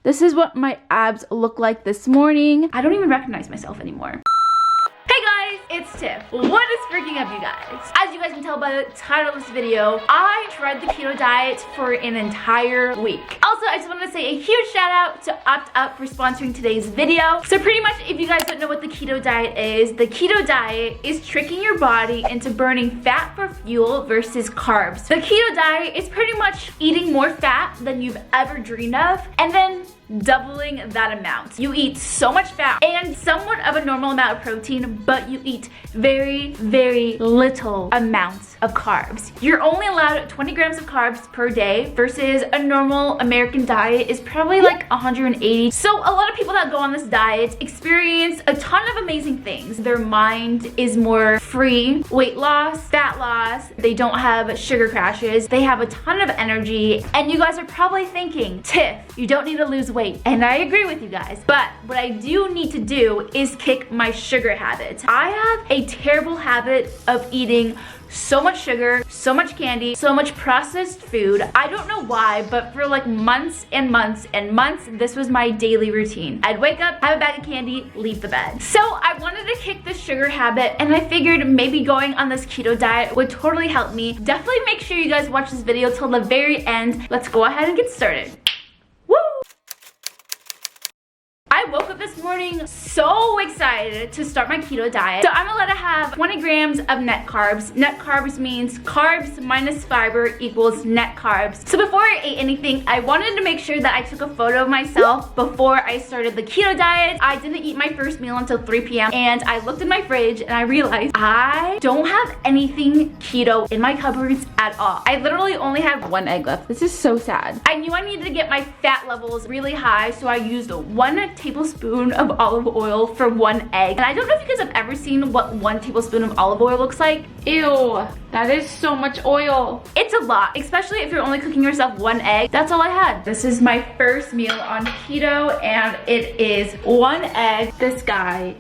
This is what my abs look like this morning. I don't even recognize myself anymore. Hey guys, it's Tiff. What is freaking up, you guys? As you guys can tell by the title of this video, I tried the keto diet for an entire week. Also, I just want to say a huge shout out to Opt Up for sponsoring today's video. So pretty much, if you guys don't know what the keto diet is, the keto diet is tricking your body into burning fat for fuel versus carbs. The keto diet is pretty much eating more fat than you've ever dreamed of, and then doubling that amount. You eat so much fat and somewhat of a normal amount of protein, but you eat very, very little amounts of carbs. You're only allowed 20 grams of carbs per day versus a normal American diet is probably like 180. So a lot of people that go on this diet experience a ton of amazing things. Their mind is more free, weight loss, fat loss, they don't have sugar crashes, they have a ton of energy, and you guys are probably thinking, Tiff, you don't need to lose weight. And I agree with you guys, but what I do need to do is kick my sugar habit. I have a terrible habit of eating so much sugar, so much candy, so much processed food. I don't know why, but for like months and months and months, this was my daily routine. I'd wake up, have a bag of candy, leave the bed. So I wanted to kick the sugar habit, and I figured maybe going on this keto diet would totally help me. Definitely make sure you guys watch this video till the very end. Let's go ahead and get started. I woke up this morning so excited to start my keto diet. So I'm allowed to have 20 grams of net carbs. Net carbs means carbs minus fiber equals net carbs. So before I ate anything, I wanted to make sure that I took a photo of myself before I started the keto diet. I didn't eat my first meal until 3 p.m. and I looked in my fridge and I realized I don't have anything keto in my cupboards at all. I literally only have 1 egg left. This is so sad. I knew I needed to get my fat levels really high, so I used 1 tablespoon of olive oil for 1 egg. And I don't know if you guys have ever seen what 1 tablespoon of olive oil looks like. Ew, that is so much oil. It's a lot, especially if you're only cooking yourself 1 egg. That's all I had. This is my first meal on keto, and it is 1 egg. This guy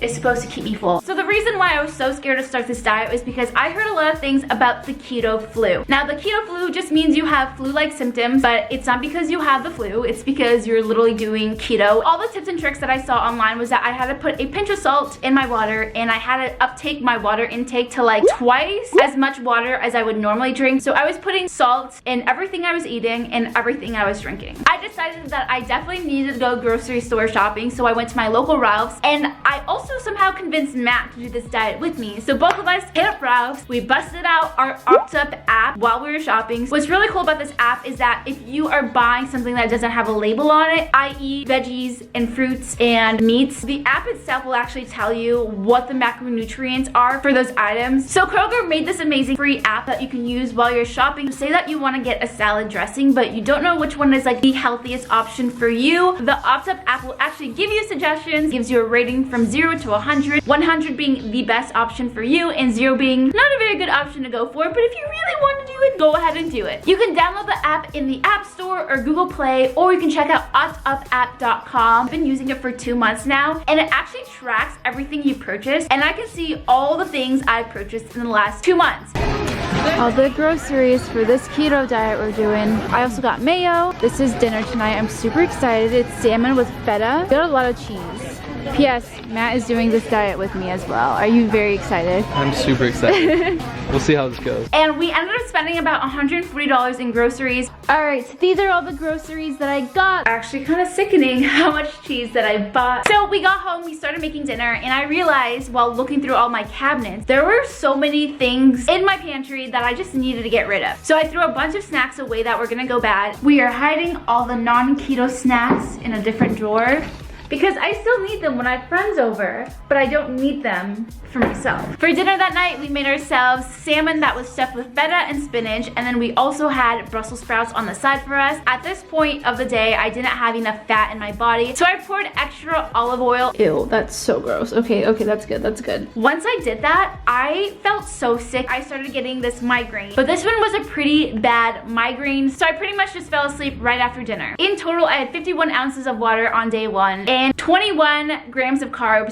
is supposed to keep me full. So the reason why I was so scared to start this diet was because I heard a lot of things about the keto flu. Now the keto flu just means you have flu-like symptoms, but it's not because you have the flu, it's because you're literally doing keto. All the tips and tricks that I saw online was that I had to put a pinch of salt in my water, and I had to uptake my water intake to like twice as much water as I would normally drink. So I was putting salt in everything I was eating and everything I was drinking. I decided that I definitely needed to go grocery store shopping, so I went to my local Ralph's, and I also somehow convinced Matt to do this diet with me. So both of us hit up Ralph's, we busted out our Opt Up app while we were shopping. What's really cool about this app is that if you are buying something that doesn't have a label on it, i.e. veggies and fruits and meats, the app itself will actually tell you what the macronutrients are for those items. So Kroger made this amazing free app that you can use while you're shopping. Say that you want to get a salad dressing, but you don't know which one is like the healthiest option for you. The Opt Up app will actually give you suggestions, gives you a rating from 0 to 100, 100 being the best option for you and 0 being not a very good option to go for, but if you really want to do it, go ahead and do it. You can download the app in the App Store or Google Play, or you can check out optupapp.com. I've been using it for 2 months now, and it actually tracks everything you purchase, and I can see all the things I've purchased in the last 2 months. All the groceries for this keto diet we're doing. I also got mayo. This is dinner tonight. I'm super excited. It's salmon with feta. Got a lot of cheese. P.S. Matt is doing this diet with me as well. Are you very excited? I'm super excited. We'll see how this goes. And we ended up spending about $140 in groceries. Alright, so these are all the groceries that I got. Actually kind of sickening how much cheese that I bought. So we got home, we started making dinner, and I realized while looking through all my cabinets, there were so many things in my pantry that I just needed to get rid of. So I threw a bunch of snacks away that were gonna go bad. We are hiding all the non-keto snacks in a different drawer, because I still need them when I have friends over, but I don't need them for myself. For dinner that night, we made ourselves salmon that was stuffed with feta and spinach, and then we also had Brussels sprouts on the side for us. At this point of the day, I didn't have enough fat in my body, so I poured extra olive oil. Ew, that's so gross. Okay, that's good, that's good. Once I did that, I felt so sick. I started getting this migraine, but this one was a pretty bad migraine, so I pretty much just fell asleep right after dinner. In total, I had 51 ounces of water on day 1, and 21 grams of carbs.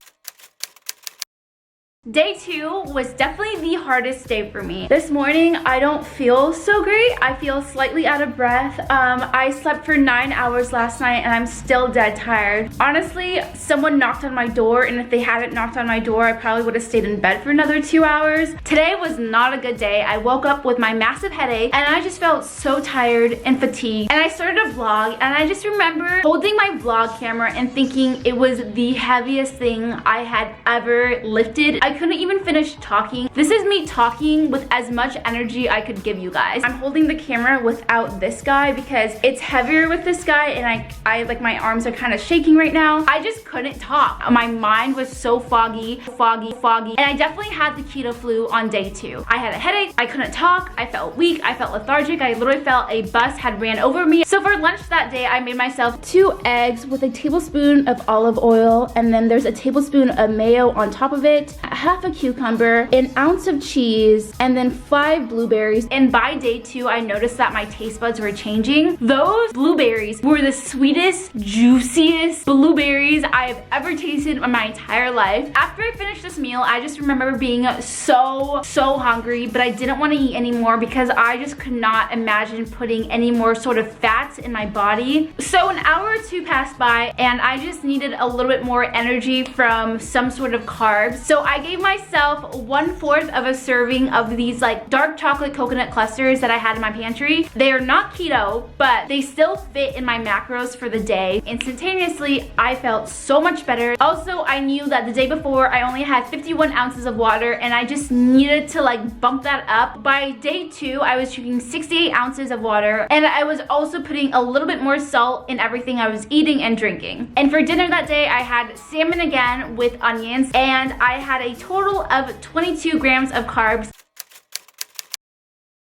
Day 2 was definitely the hardest day for me. This morning, I don't feel so great. I feel slightly out of breath. I slept for 9 hours last night and I'm still dead tired. Honestly, someone knocked on my door, and if they hadn't knocked on my door, I probably would have stayed in bed for another 2 hours. Today was not a good day. I woke up with my massive headache and I just felt so tired and fatigued. And I started a vlog and I just remember holding my vlog camera and thinking it was the heaviest thing I had ever lifted. I couldn't even finish talking. This is me talking with as much energy I could give you guys. I'm holding the camera without this guy because it's heavier with this guy, and I like my arms are kind of shaking right now. I just couldn't talk. My mind was so foggy, and I definitely had the keto flu on day 2. I had a headache, I couldn't talk, I felt weak, I felt lethargic, I literally felt a bus had ran over me. So for lunch that day, I made myself 2 eggs with a tablespoon of olive oil, and then there's a tablespoon of mayo on top of it, half a cucumber, an ounce of cheese, and then 5 blueberries. And by day 2, I noticed that my taste buds were changing. Those blueberries were the sweetest, juiciest blueberries I have ever tasted in my entire life. After I finished this meal, I just remember being so hungry, but I didn't want to eat anymore because I just could not imagine putting any more sort of fats in my body. So an hour or 2 passed by and I just needed a little bit more energy from some sort of carbs. So I gave myself 1/4 of a serving of these like dark chocolate coconut clusters that I had in my pantry. They are not keto, but they still fit in my macros for the day. Instantaneously, I felt so much better. Also, I knew that the day before I only had 51 ounces of water and I just needed to like bump that up. By day 2, I was drinking 68 ounces of water, and I was also putting a little bit more salt in everything I was eating and drinking. And for dinner that day, I had salmon again with onions, and I had a total of 22 grams of carbs.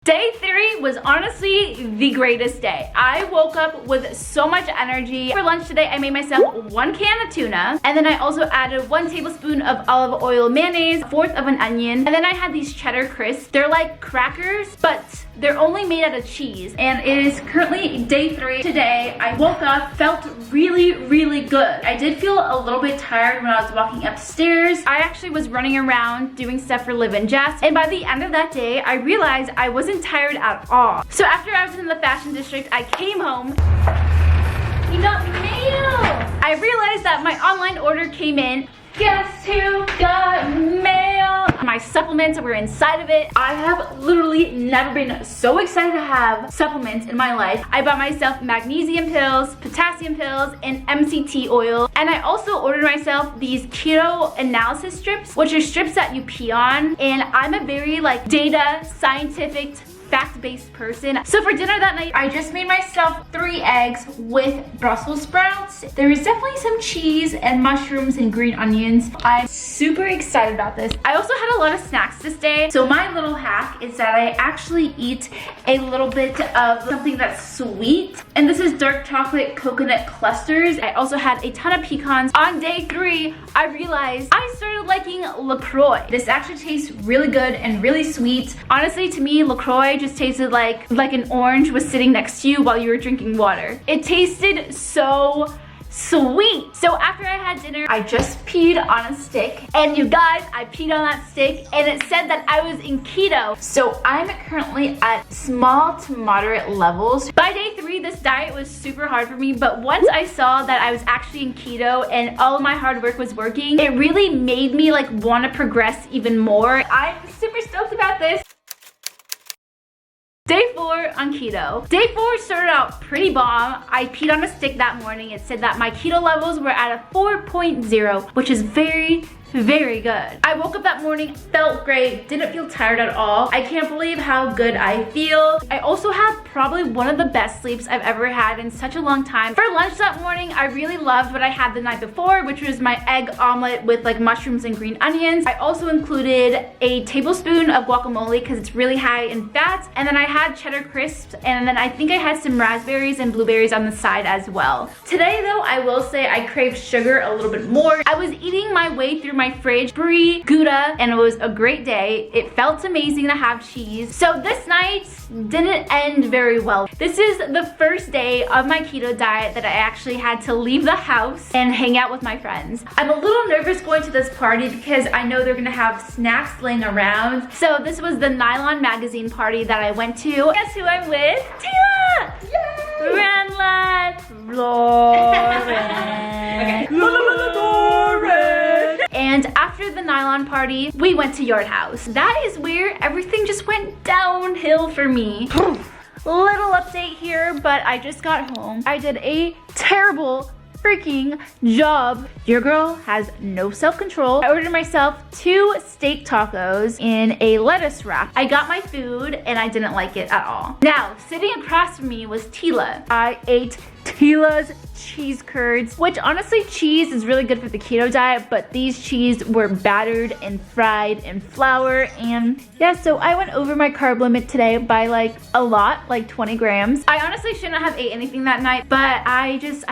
Day 3 was honestly the greatest day. I woke up with so much energy. For lunch today, I made myself 1 can of tuna, and then I also added 1 tablespoon of olive oil mayonnaise, 1/4 of an onion, and then I had these cheddar crisps. They're like crackers, but they're only made out of cheese. And it is currently day 3. Today, I woke up, felt really good. I did feel a little bit tired when I was walking upstairs. I actually was running around doing stuff for Liv and Jess, and by the end of that day, I realized I wasn't tired at all. So after I was in the fashion district, I came home. We got mail! I realized that my online order came in. Guess who got mail? My supplements were inside of it. I have literally never been so excited to have supplements in my life. I bought myself magnesium pills, potassium pills, and MCT oil. And I also ordered myself these keto analysis strips, which are strips that you pee on. And I'm a very like data, scientific, fact-based person. So for dinner that night, I just made myself 3 eggs with Brussels sprouts. There is definitely some cheese and mushrooms and green onions. I'm super excited about this. I also had a lot of snacks this day. So my little hack is that I actually eat a little bit of something that's sweet. And this is dark chocolate coconut clusters. I also had a ton of pecans. On day 3, I realized I started liking LaCroix. This actually tastes really good and really sweet. Honestly, to me, LaCroix just tasted like an orange was sitting next to you while you were drinking water. It tasted so sweet. So after I had dinner, I just peed on a stick, and you guys, I peed on that stick and it said that I was in keto. So I'm currently at small to moderate levels. By day 3, this diet was super hard for me, but once I saw that I was actually in keto and all of my hard work was working, it really made me like want to progress even more. I'm super stoked about this. Day 4 on keto. Day 4 started out pretty bomb. I peed on a stick that morning. It said that my keto levels were at a 4.0, which is very good. I woke up that morning, felt great, didn't feel tired at all. I can't believe how good I feel. I also had probably one of the best sleeps I've ever had in such a long time. For lunch that morning, I really loved what I had the night before, which was my egg omelet with like mushrooms and green onions. I also included a tablespoon of guacamole because it's really high in fats, and then I had cheddar crisps, and then I think I had some raspberries and blueberries on the side as well. Today though, I will say I craved sugar a little bit more. I was eating my way through my my fridge brie, Gouda, and it was a great day. It felt amazing to have cheese. So this night didn't end very well. This is the first day of my keto diet that I actually had to leave the house and hang out with my friends. I'm a little nervous going to this party because I know they're gonna have snacks laying around. So this was the Nylon magazine party that I went to. Guess who I'm with? Tila! Yay! Lauren. Okay. Lauren. And after the Nylon party, we went to Yard House. That is where everything just went downhill for me. Little update here, but I just got home. I did a terrible freaking job. Your girl has no self-control. I ordered myself 2 steak tacos in a lettuce wrap. I got my food and I didn't like it at all. Now, sitting across from me was Tila. I ate Tila's cheese curds, which honestly cheese is really good for the keto diet, but these cheese were battered and fried in flour, and yeah, so I went over my carb limit today by like a lot, like 20 grams. I honestly shouldn't have ate anything that night, but I just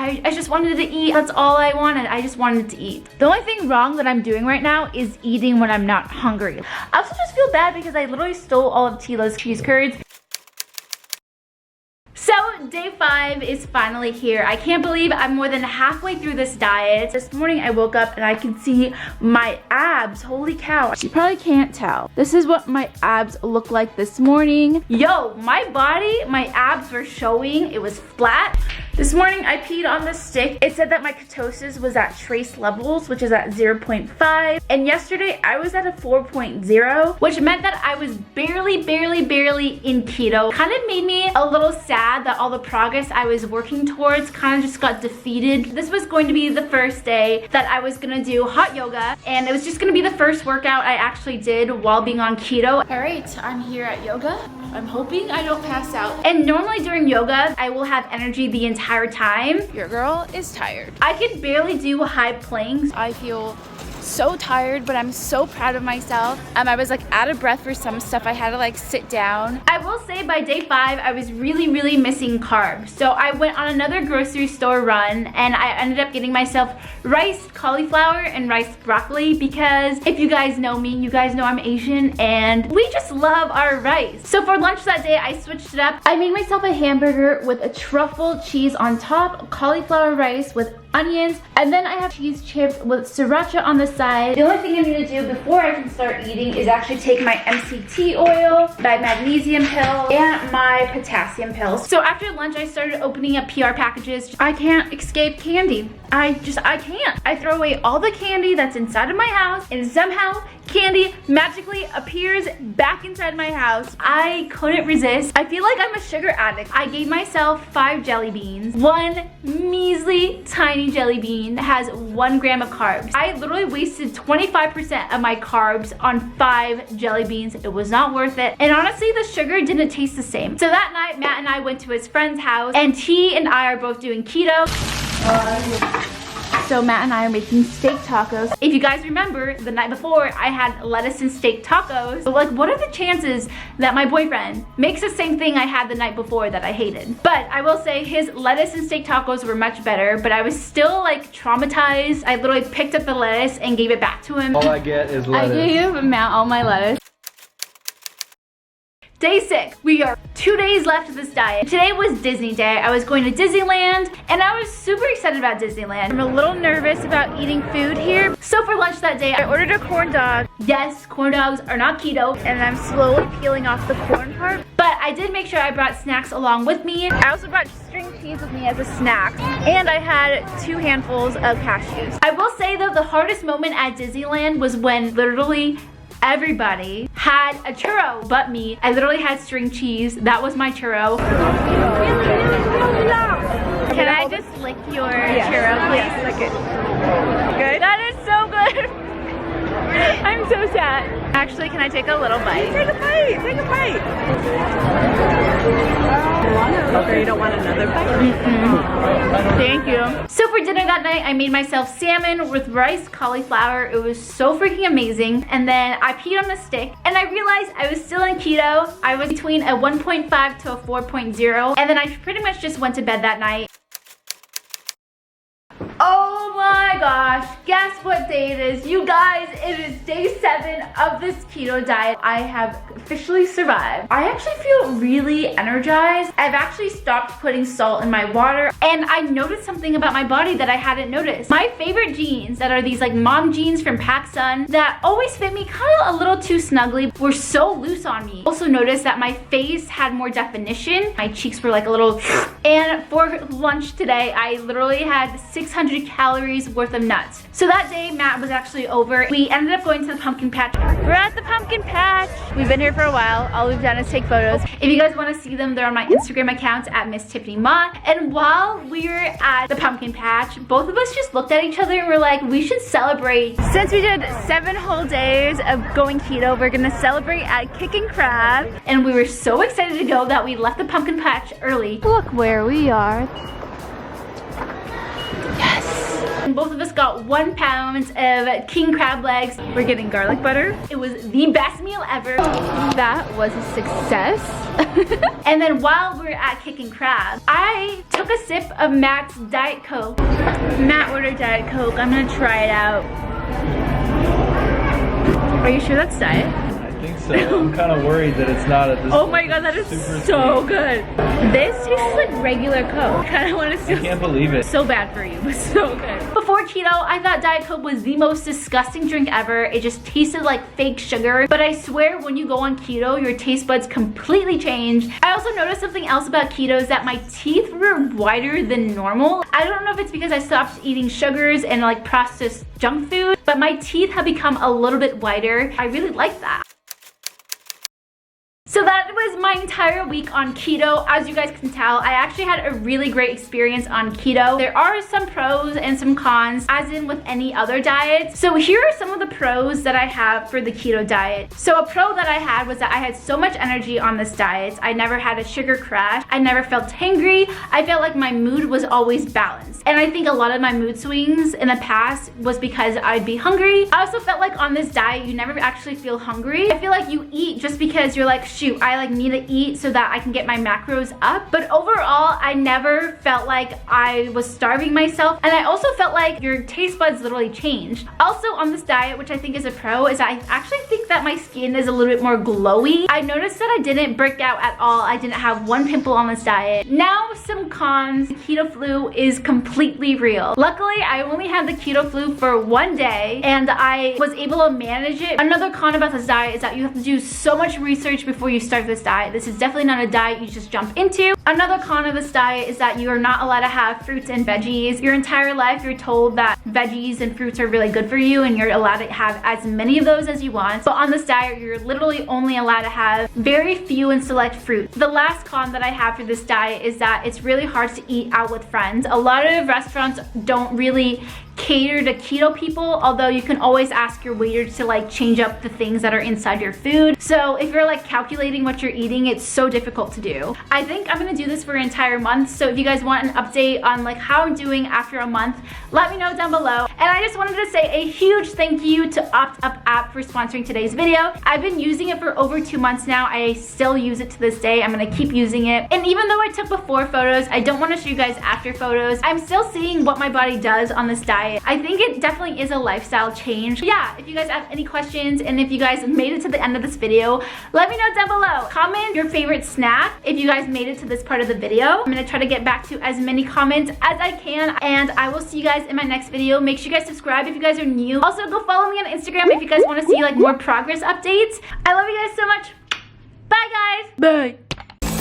wanted to eat. That's all I wanted. I just wanted to eat. The only thing wrong that I'm doing right now is eating when I'm not hungry. I also just feel bad because I literally stole all of Tila's cheese curds. So day 5 is finally here. I can't believe I'm more than halfway through this diet. This morning I woke up and I could see my abs. Holy cow. You probably can't tell. This is what my abs look like this morning. Yo, my body, my abs were showing. It was flat. This morning I peed on the stick. It said that my ketosis was at trace levels, which is at 0.5. And yesterday I was at a 4.0, which meant that I was barely in keto. Kind of made me a little sad that all the progress I was working towards kind of just got defeated. This was going to be the first day that I was gonna do hot yoga, and it was just gonna be the first workout I actually did while being on keto. All right, I'm here at yoga. I'm hoping I don't pass out. And normally during yoga, I will have energy the entire time. Your girl is tired. I can barely do high planks. I feel so tired, but I'm so proud of myself. I was like out of breath for some stuff. I had to like sit down. I will say by day 5, I was really missing carbs. So I went on another grocery store run and I ended up getting myself rice, cauliflower, and rice broccoli because if you guys know me, you guys know I'm Asian and we just love our rice. So for lunch that day, I switched it up. I made myself a hamburger with a truffle cheese on top, cauliflower rice with onions, and then I have cheese chips with sriracha on the side. The only thing I need to do before I can start eating is actually take my MCT oil, my magnesium pill, and my potassium pills. So after lunch, I started opening up PR packages. I can't escape candy. I can't. I throw away all the candy that's inside of my house, and somehow candy magically appears back inside my house. I couldn't resist. I feel like I'm a sugar addict. I gave myself 5 jelly beans. One measly tiny jelly bean has 1 gram of carbs. I literally wasted 25% of my carbs on 5 jelly beans. It was not worth it. And honestly, the sugar didn't taste the same. So that night, Matt and I went to his friend's house and he and I are both doing keto. So Matt and I are making steak tacos. If you guys remember, the night before, I had lettuce and steak tacos. So like, what are the chances that my boyfriend makes the same thing I had the night before that I hated? But I will say his lettuce and steak tacos were much better, but I was still like traumatized. I literally picked up the lettuce and gave it back to him. All I get is lettuce. I gave Matt all my lettuce. Day 6, we are 2 days left of this diet. Today was Disney Day. I was going to Disneyland and I was super excited about Disneyland. I'm a little nervous about eating food here. So for lunch that day, I ordered a corn dog. Yes, corn dogs are not keto, and I'm slowly peeling off the corn part. But I did make sure I brought snacks along with me. I also brought string cheese with me as a snack, and I had 2 handfuls of cashews. I will say though, the hardest moment at Disneyland was when literally everybody had a churro but me. I literally had string cheese. That was my churro. Really loud. Can I just lick your churro, please? Yes, lick it. Good? That is so good. I'm so sad. Actually, can I take a little bite? Take a bite. Take a bite. Okay, you don't want another bite? Thank you. So for dinner that night, I made myself salmon with rice, cauliflower. It was so freaking amazing. And then I peed on the stick and I realized I was still in keto. I was between a 1.5 to a 4.0. And then I pretty much just went to bed that night. Oh my gosh, guess guess what day it is? You guys, it is day 7 of this keto diet. I have officially survived. I actually feel really energized. I've actually stopped putting salt in my water, and I noticed something about my body that I hadn't noticed. My favorite jeans that are these like mom jeans from PacSun that always fit me kind of a little too snugly were so loose on me. Also noticed that my face had more definition. My cheeks were like a little, and for lunch today, I literally had 600 calories worth of nuts. So that day, Matt was actually over. We ended up going to the pumpkin patch. We're at the pumpkin patch. We've been here for a while. All we've done is take photos. If you guys want to see them, they're on my Instagram account at MissTiffanyMa. And while we were at the pumpkin patch, both of us just looked at each other and were like, we should celebrate. Since we did 7 whole days of going keto, we're gonna celebrate at Kicking Crab. And we were so excited to go that we left the pumpkin patch early. Look where we are. And both of us got 1 pound of king crab legs. We're getting garlic butter. It was the best meal ever. That was a success. And then while we were at Kicking Crab, I took a sip of Matt's Diet Coke. Matt ordered Diet Coke. I'm gonna try it out. Are you sure that's diet? I think so. I'm kind of worried that it's not at this. Oh my god, that is so sweet. good. This tastes like regular Coke. I kind of want to. I can't believe it. So bad for you, but so good. Before keto, I thought Diet Coke was the most disgusting drink ever. It just tasted like fake sugar. But I swear, when you go on keto, your taste buds completely change. I also noticed something else about keto is that my teeth were whiter than normal. I don't know if it's because I stopped eating sugars and like processed junk food, but my teeth have become a little bit whiter. I really like that. So that was my entire week on keto. As you guys can tell, I actually had a really great experience on keto. There are some pros and some cons, as in with any other diet. So here are some of the pros that I have for the keto diet. So a pro that I had was that I had so much energy on this diet. I never had a sugar crash. I never felt hangry. I felt like my mood was always balanced. And I think a lot of my mood swings in the past was because I'd be hungry. I also felt like on this diet, you never actually feel hungry. I feel like you eat just because you're like, shoot, I like need to eat so that I can get my macros up. But overall, I never felt like I was starving myself. And I also felt like your taste buds literally changed. Also on this diet, which I think is a pro, is I actually think that my skin is a little bit more glowy. I noticed that I didn't break out at all. I didn't have 1 pimple on this diet. Now some cons. The keto flu is completely real. Luckily, I only had the keto flu for 1 day and I was able to manage it. Another con about this diet is that you have to do so much research before you start this diet. This is definitely not a diet you just jump into. Another con of this diet is that you are not allowed to have fruits and veggies. Your entire life you're told that veggies and fruits are really good for you and you're allowed to have as many of those as you want. But on this diet, you're literally only allowed to have very few and select fruit. The last con that I have for this diet is that it's really hard to eat out with friends. A lot of restaurants don't really cater to keto people, although you can always ask your waiter to like change up the things that are inside your food. So if you're like calculating what you're eating, it's so difficult to do. I think I'm gonna do this for an entire month, so if you guys want an update on like how I'm doing after a month, let me know down below. And I just wanted to say a huge thank you to OptUp app for sponsoring today's video. I've been using it for over 2 months now. I still use it to this day. I'm gonna keep using it. And even though I took before photos, I don't wanna show you guys after photos. I'm still seeing what my body does on this diet. I think it definitely is a lifestyle change. Yeah, if you guys have any questions and if you guys made it to the end of this video, let me know down below. Comment your favorite snack if you guys made it to this part of the video. I'm gonna try to get back to as many comments as I can, and I will see you guys in my next video. Make sure you guys subscribe if you guys are new. Also, go follow me on Instagram if you guys wanna see like more progress updates. I love you guys so much. Bye guys. Bye.